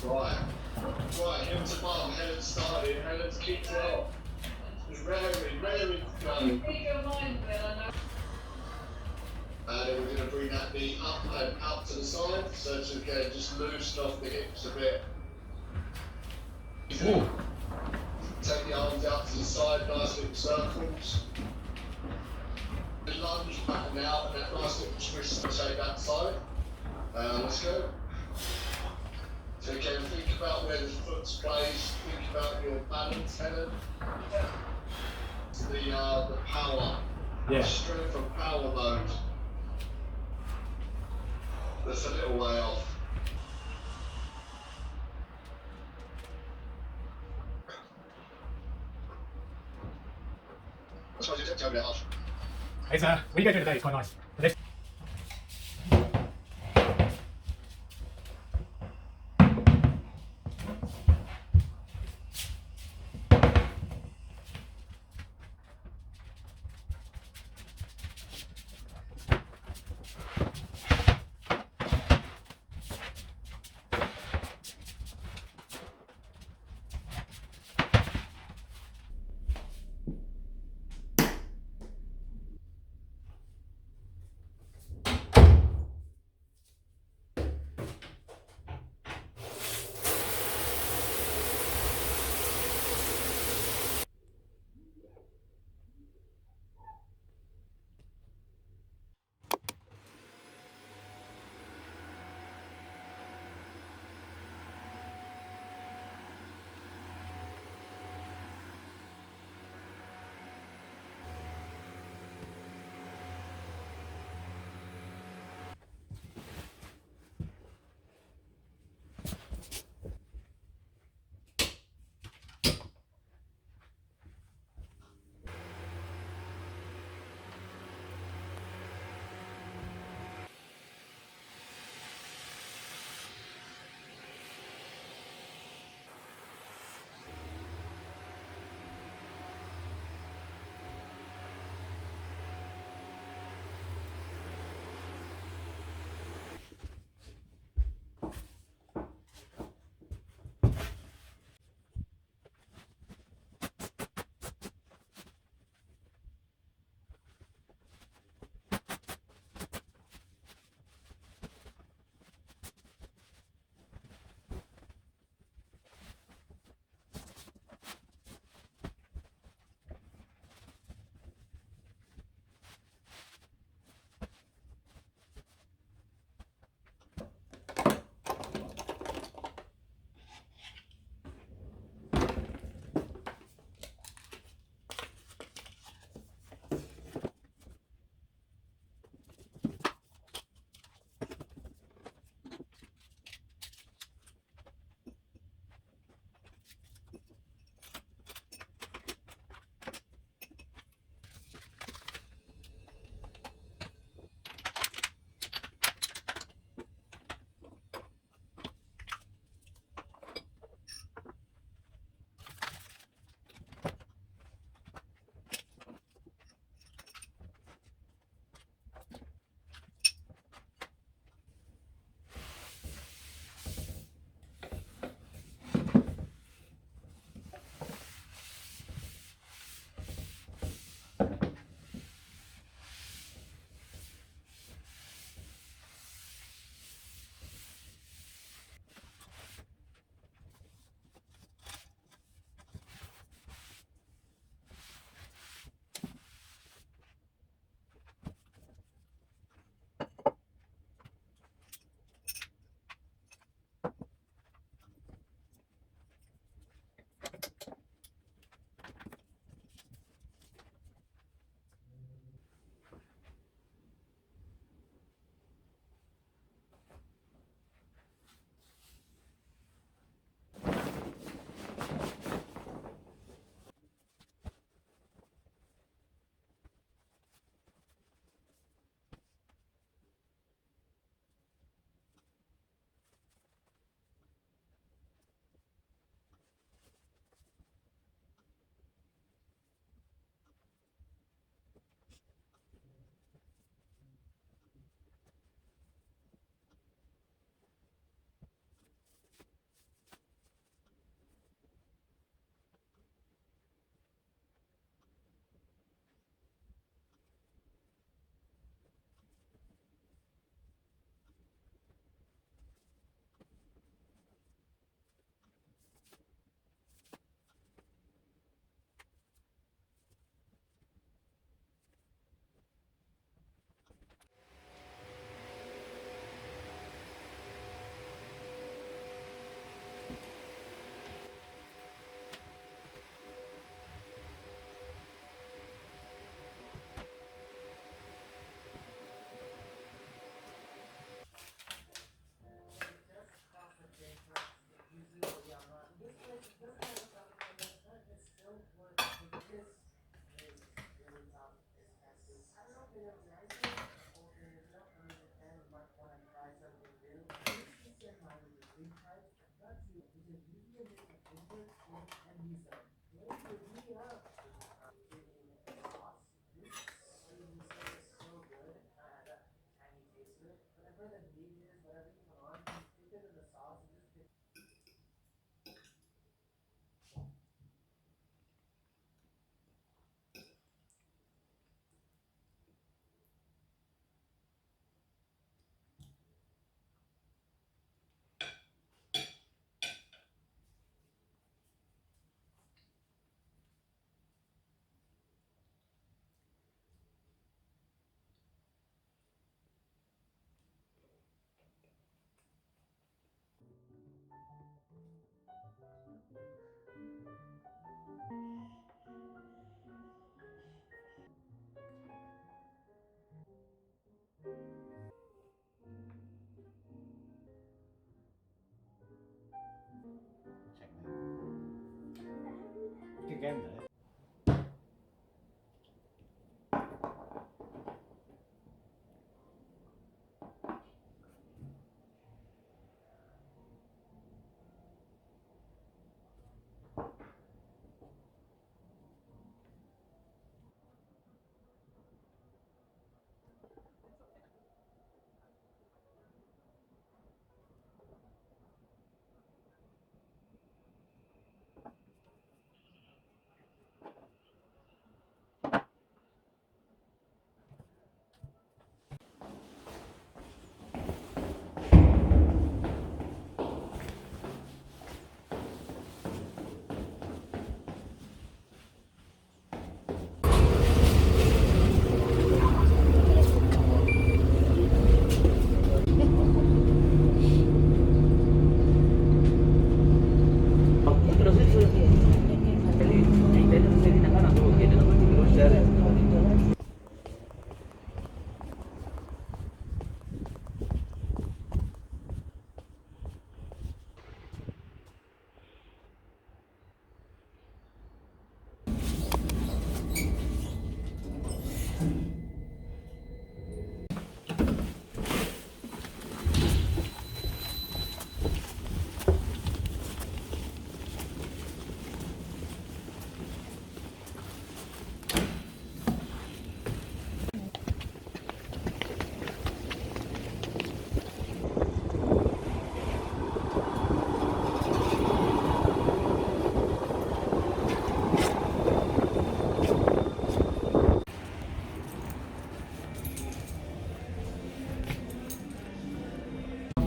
Right. Right, Helen's a mum. Helen started. Helen's kicked it off. It's raring to go. And then we're going to bring that knee up and up to the side. So to again, just loosen off the hips a bit. Ooh. Take the arms out to the side, nice little circles. Lunge back and out, and that nice little twist to take that side. Let's go. So again, think about where the foot's placed, think about your balance, Helen. The power, strength and power mode. That's a little way off. That's why you didn't tell me that. It's when you go through the day, it's quite nice. But this again though.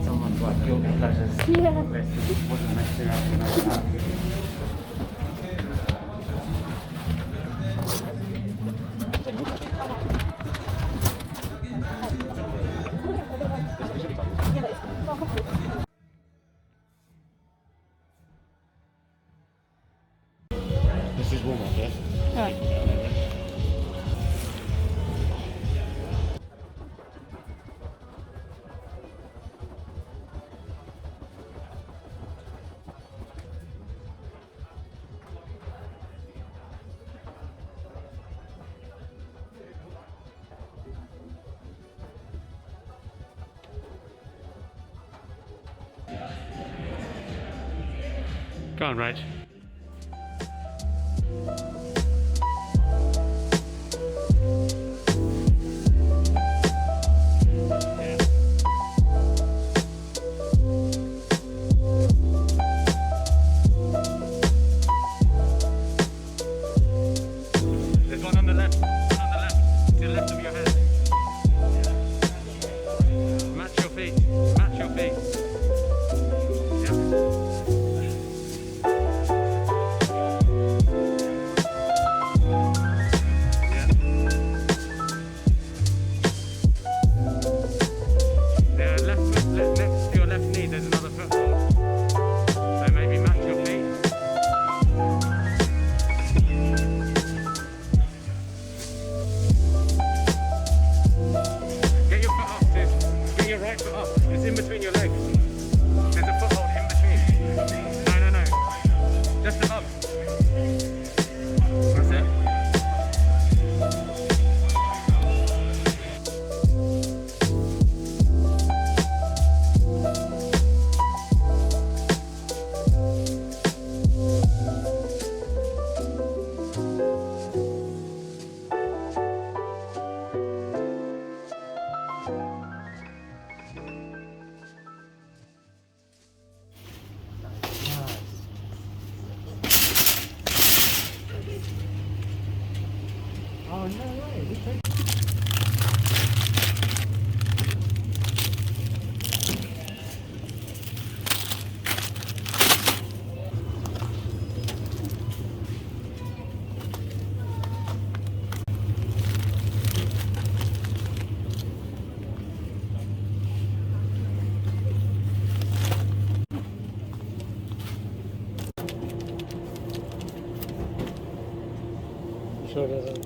Someone got guilty pleasures. Yeah. Wasn't messing up and all that. This is warm up, yeah? Right. Go on, Rach. There's one on the left. One on the left. To the left of your head. Match your feet. Match your feet. Yeah. It's in between your legs. There's a foothold in between. No. Just above. That's it. Oh, no way. Sure doesn't.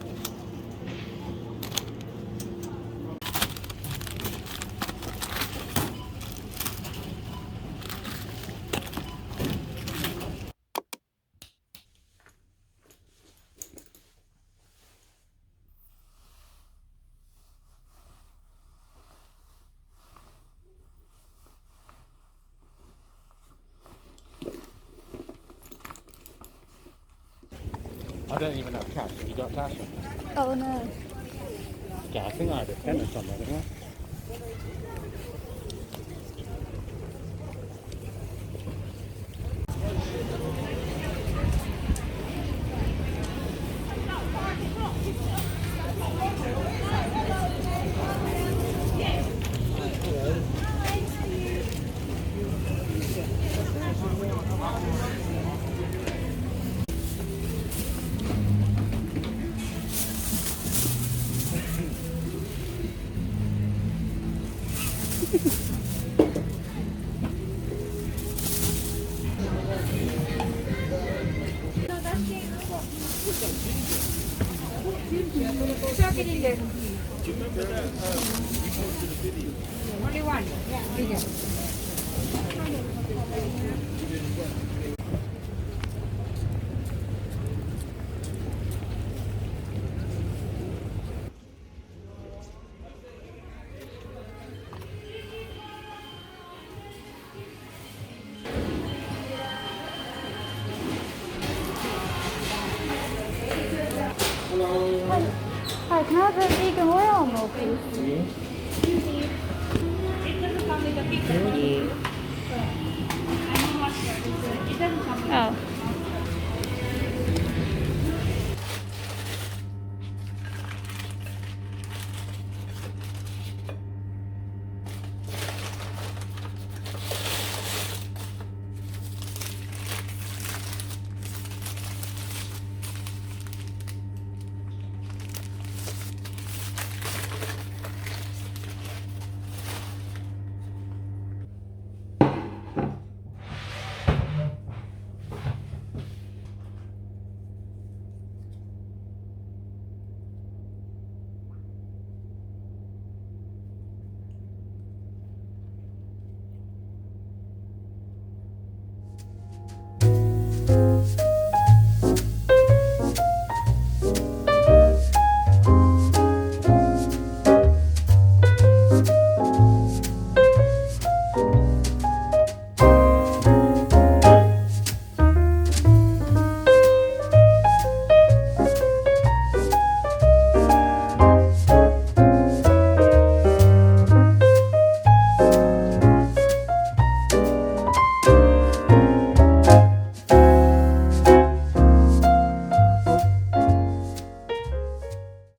I don't even have cash. Have you got cash? Oh no. Yeah, I think I had a tenner somewhere, didn't I? Only one. Yeah, bigger. Hi, can I have a vegan royal milk, please? Oh.